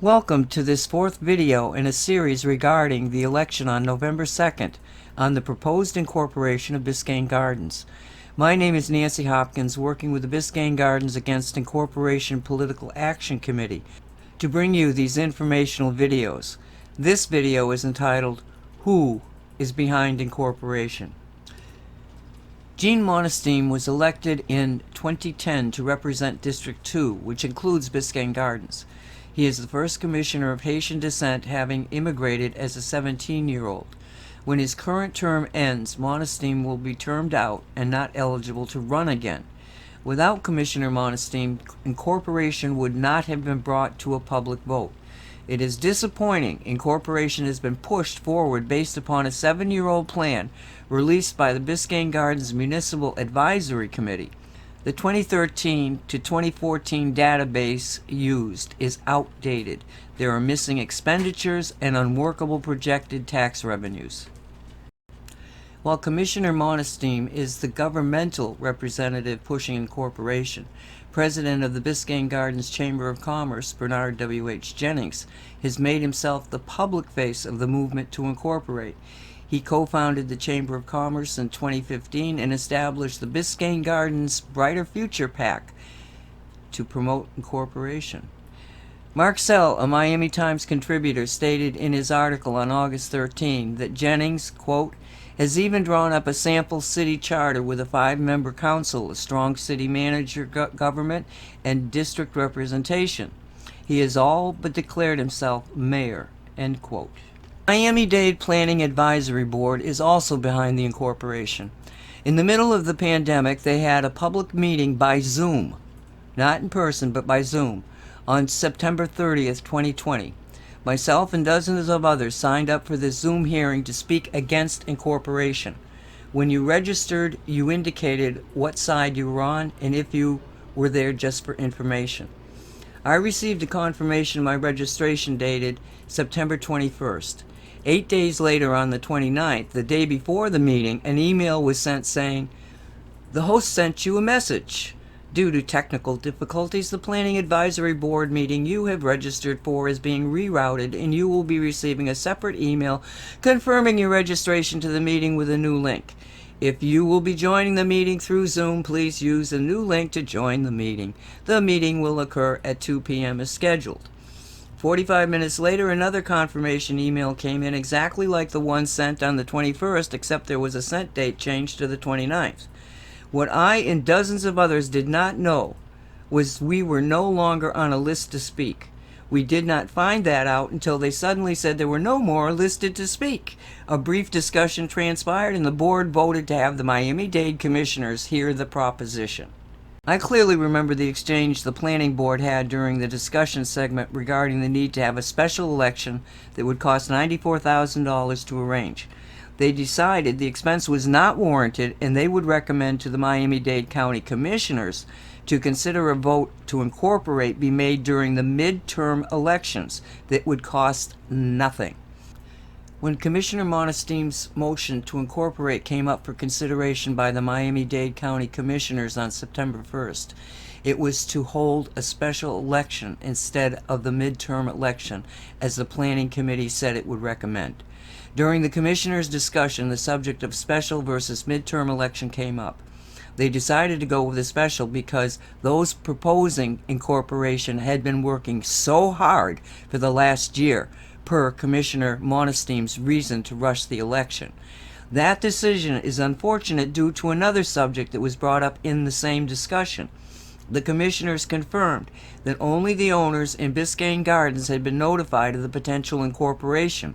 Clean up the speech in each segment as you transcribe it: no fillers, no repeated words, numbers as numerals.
Welcome to this fourth video in a series regarding the election on November 2nd on the proposed incorporation of Biscayne Gardens. My name is Nancy Hopkins, working with the Biscayne Gardens Against Incorporation Political Action Committee to bring you these informational videos. This video is entitled, Who is Behind Incorporation? Jean Monestime was elected in 2010 to represent District 2, which includes Biscayne Gardens. He is the first Commissioner of Haitian descent having immigrated as a 17-year-old. When his current term ends, Monestime will be termed out and not eligible to run again. Without Commissioner Monestime, incorporation would not have been brought to a public vote. It is disappointing incorporation has been pushed forward based upon a 7-year-old plan released by the Biscayne Gardens Municipal Advisory Committee. The 2013 to 2014 database used is outdated. There are missing expenditures and unworkable projected tax revenues. While Commissioner Monestime is the governmental representative pushing incorporation, President of the Biscayne Gardens Chamber of Commerce, Bernard W.H. Jennings, has made himself the public face of the movement to incorporate. He co-founded the Chamber of Commerce in 2015 and established the Biscayne Gardens Brighter Future PAC to promote incorporation. Mark Sell, a Miami Times contributor, stated in his article on August 13 that Jennings, quote, has even drawn up a sample city charter with a 5-member council, a strong city manager government, and district representation. He has all but declared himself mayor, end quote. Miami-Dade Planning Advisory Board is also behind the incorporation. In the middle of the pandemic, they had a public meeting by Zoom, not in person, but by Zoom, on September 30th, 2020. Myself and dozens of others signed up for this Zoom hearing to speak against incorporation. When you registered, you indicated what side you were on and if you were there just for information. I received a confirmation of my registration dated September 21st. 8 days later, on the 29th, the day before the meeting, an email was sent saying, "The host sent you a message. Due to technical difficulties, the Planning Advisory Board meeting you have registered for is being rerouted, and you will be receiving a separate email confirming your registration to the meeting with a new link. If you will be joining the meeting through Zoom, please use the new link to join the meeting. The meeting will occur at 2 p.m. as scheduled." 45 minutes later, another confirmation email came in exactly like the one sent on the 21st, except there was a sent date changed to the 29th. What I and dozens of others did not know was we were no longer on a list to speak. We did not find that out until they suddenly said there were no more listed to speak. A brief discussion transpired and the board voted to have the Miami-Dade commissioners hear the proposition. I clearly remember the exchange the planning board had during the discussion segment regarding the need to have a special election that would cost $94,000 to arrange. They decided the expense was not warranted and they would recommend to the Miami-Dade County Commissioners to consider a vote to incorporate be made during the midterm elections that would cost nothing. When Commissioner Monestime's motion to incorporate came up for consideration by the Miami-Dade County Commissioners on September 1st, it was to hold a special election instead of the midterm election, as the Planning Committee said it would recommend. During the Commissioners' discussion, the subject of special versus midterm election came up. They decided to go with a special because those proposing incorporation had been working so hard for the last year, per Commissioner Monestime's reason to rush the election. That decision is unfortunate due to another subject that was brought up in the same discussion. The commissioners confirmed that only the owners in Biscayne Gardens had been notified of the potential incorporation.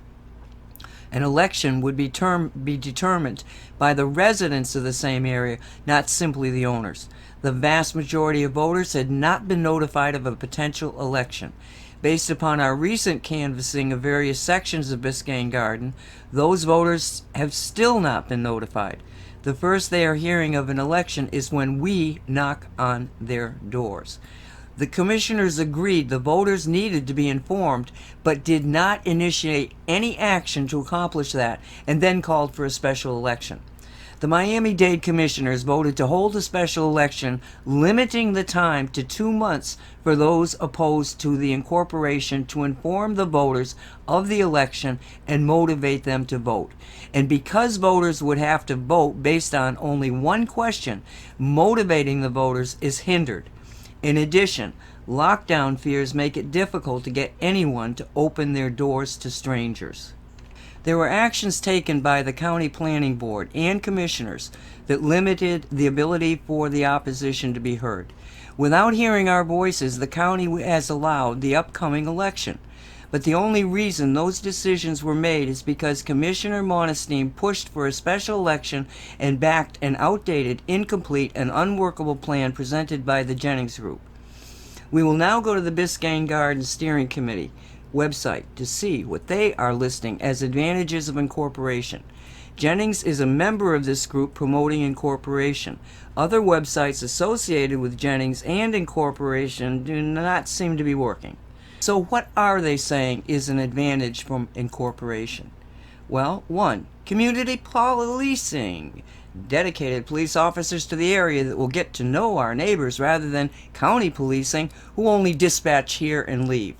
An election would be determined by the residents of the same area, not simply the owners. The vast majority of voters had not been notified of a potential election. Based upon our recent canvassing of various sections of Biscayne Garden, those voters have still not been notified. The first they are hearing of an election is when we knock on their doors. The commissioners agreed the voters needed to be informed, but did not initiate any action to accomplish that, and then called for a special election. The Miami-Dade commissioners voted to hold a special election, limiting the time to 2 months for those opposed to the incorporation to inform the voters of the election and motivate them to vote. And because voters would have to vote based on only one question, motivating the voters is hindered. In addition, lockdown fears make it difficult to get anyone to open their doors to strangers. There were actions taken by the county planning board and commissioners that limited the ability for the opposition to be heard. Without hearing our voices, the county has allowed the upcoming election. But the only reason those decisions were made is because Commissioner Monestime pushed for a special election and backed an outdated, incomplete, and unworkable plan presented by the Jennings Group. We will now go to the Biscayne Gardens Steering Committee website to see what they are listing as advantages of incorporation. Jennings is a member of this group promoting incorporation. Other websites associated with Jennings and incorporation do not seem to be working. So what are they saying is an advantage from incorporation? Well, 1. Community policing. Dedicated police officers to the area that will get to know our neighbors rather than county policing who only dispatch here and leave.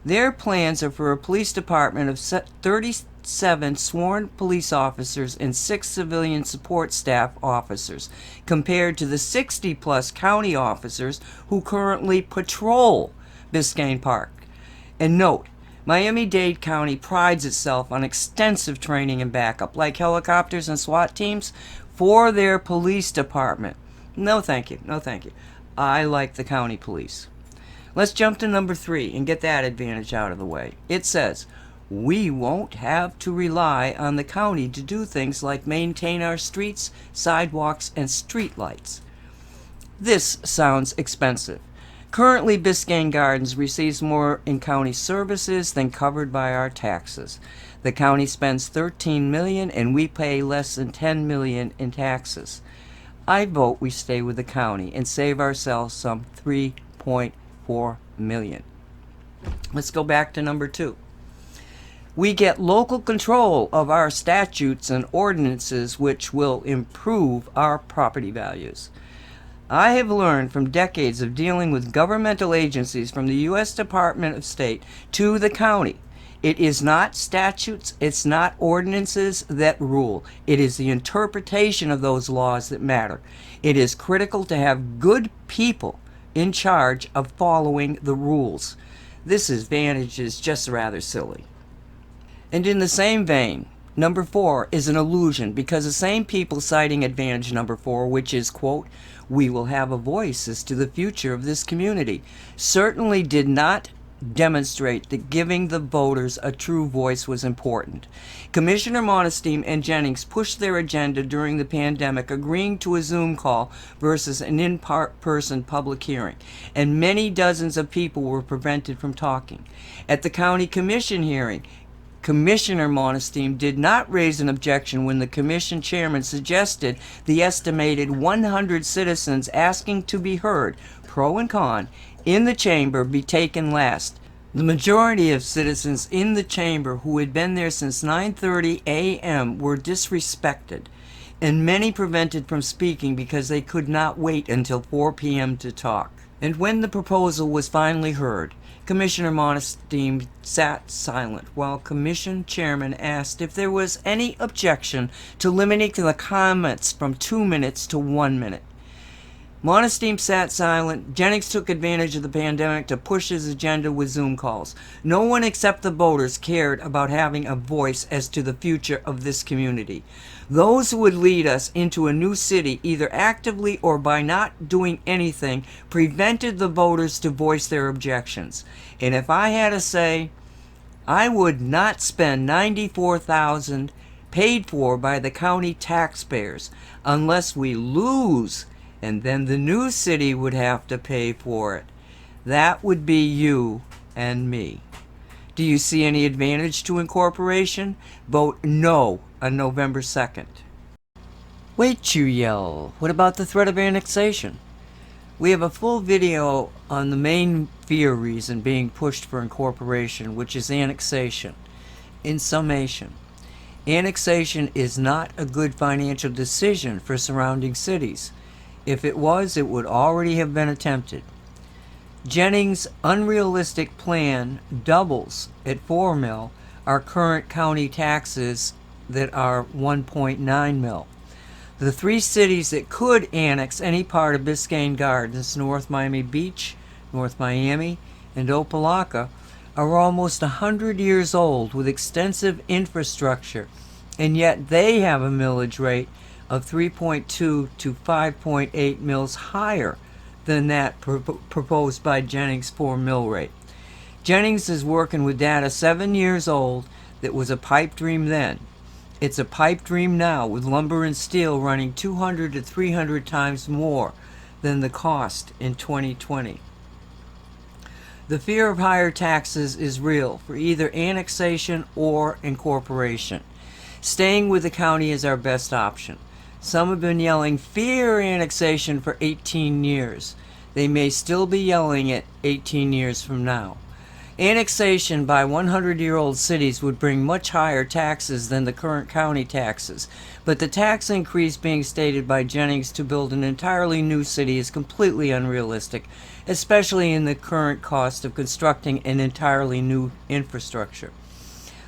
Their plans are for a police department of 37 sworn police officers and 6 civilian support staff officers, compared to the 60-plus county officers who currently patrol Biscayne Park. And note, Miami-Dade County prides itself on extensive training and backup, like helicopters and SWAT teams, for their police department. No thank you, no thank you. I like the county police. Let's jump to number 3 and get that advantage out of the way. It says, we won't have to rely on the county to do things like maintain our streets, sidewalks, and street lights. This sounds expensive. Currently, Biscayne Gardens receives more in county services than covered by our taxes. The county spends $13 million and we pay less than $10 million in taxes. I vote we stay with the county and save ourselves some $3.4 million. Let's go back to number 2. We get local control of our statutes and ordinances, which will improve our property values. I have learned from decades of dealing with governmental agencies, from the U.S. Department of State to the county. It is not statutes, it's not ordinances that rule. It is the interpretation of those laws that matter. It is critical to have good people in charge of following the rules. This advantage is just rather silly. And in the same vein, number 4 is an illusion, because the same people citing advantage number 4, which is, quote, we will have a voice as to the future of this community, certainly did not demonstrate that giving the voters a true voice was important. Commissioner Monestime and Jennings pushed their agenda during the pandemic, agreeing to a Zoom call versus an in-person public hearing, and many dozens of people were prevented from talking. At the county commission hearing, Commissioner Monestime did not raise an objection when the commission chairman suggested the estimated 100 citizens asking to be heard, pro and con, in the chamber be taken last. The majority of citizens in the chamber who had been there since 9:30 a.m. were disrespected, and many prevented from speaking because they could not wait until 4 p.m. to talk. And when the proposal was finally heard, Commissioner Monestime sat silent while Commission Chairman asked if there was any objection to limiting the comments from 2 minutes to 1 minute. Monestime sat silent. Jennings took advantage of the pandemic to push his agenda with Zoom calls. No one except the voters cared about having a voice as to the future of this community. Those who would lead us into a new city, either actively or by not doing anything, prevented the voters to voice their objections. And if I had a say, I would not spend $94,000 paid for by the county taxpayers unless we lose, and then the new city would have to pay for it. That would be you and me. Do you see any advantage to incorporation? Vote no on November 2nd. Wait, you yell. What about the threat of annexation? We have a full video on the main fear reason being pushed for incorporation, which is annexation. In summation, Annexation is not a good financial decision for surrounding cities. If it was, it would already have been attempted. Jennings' unrealistic plan doubles at 4 mil our current county taxes that are 1.9 mil. The three cities that could annex any part of Biscayne Gardens, North Miami Beach, North Miami, and Opelika, are almost 100 years old with extensive infrastructure, and yet they have a millage rate of 3.2 to 5.8 mils higher than that proposed by Jennings' 4 mil rate. Jennings is working with data 7 years old that was a pipe dream then. It's a pipe dream now, with lumber and steel running 200 to 300 times more than the cost in 2020. The fear of higher taxes is real for either annexation or incorporation. Staying with the county is our best option. Some have been yelling fear annexation for 18 years. They may still be yelling it 18 years from now. Annexation by 100-year-old cities would bring much higher taxes than the current county taxes, but the tax increase being stated by Jennings to build an entirely new city is completely unrealistic, especially in the current cost of constructing an entirely new infrastructure.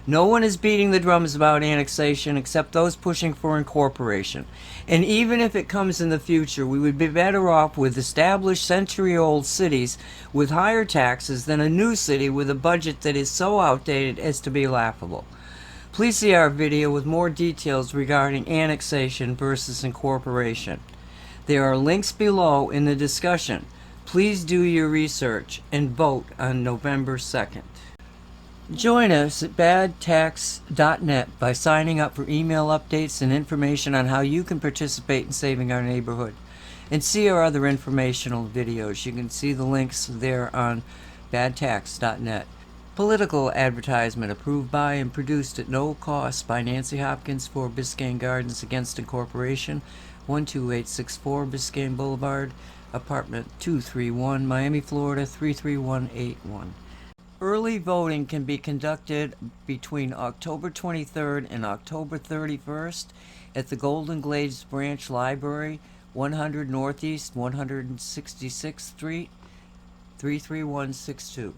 No one is beating the drums about annexation except those pushing for incorporation. And even if it comes in the future, we would be better off with established century-old cities with higher taxes than a new city with a budget that is so outdated as to be laughable. Please see our video with more details regarding annexation versus incorporation. There are links below in the discussion. Please do your research and vote on November 2nd. Join us at badtax.net by signing up for email updates and information on how you can participate in saving our neighborhood. And see our other informational videos. You can see the links there on badtax.net. Political advertisement approved by and produced at no cost by Nancy Hopkins for Biscayne Gardens Against Incorporation, 12864 Biscayne Boulevard, apartment 231, Miami, Florida 33181. Early voting can be conducted between October 23rd and October 31st at the Golden Glades Branch Library, 100 Northeast 166th Street, 33162.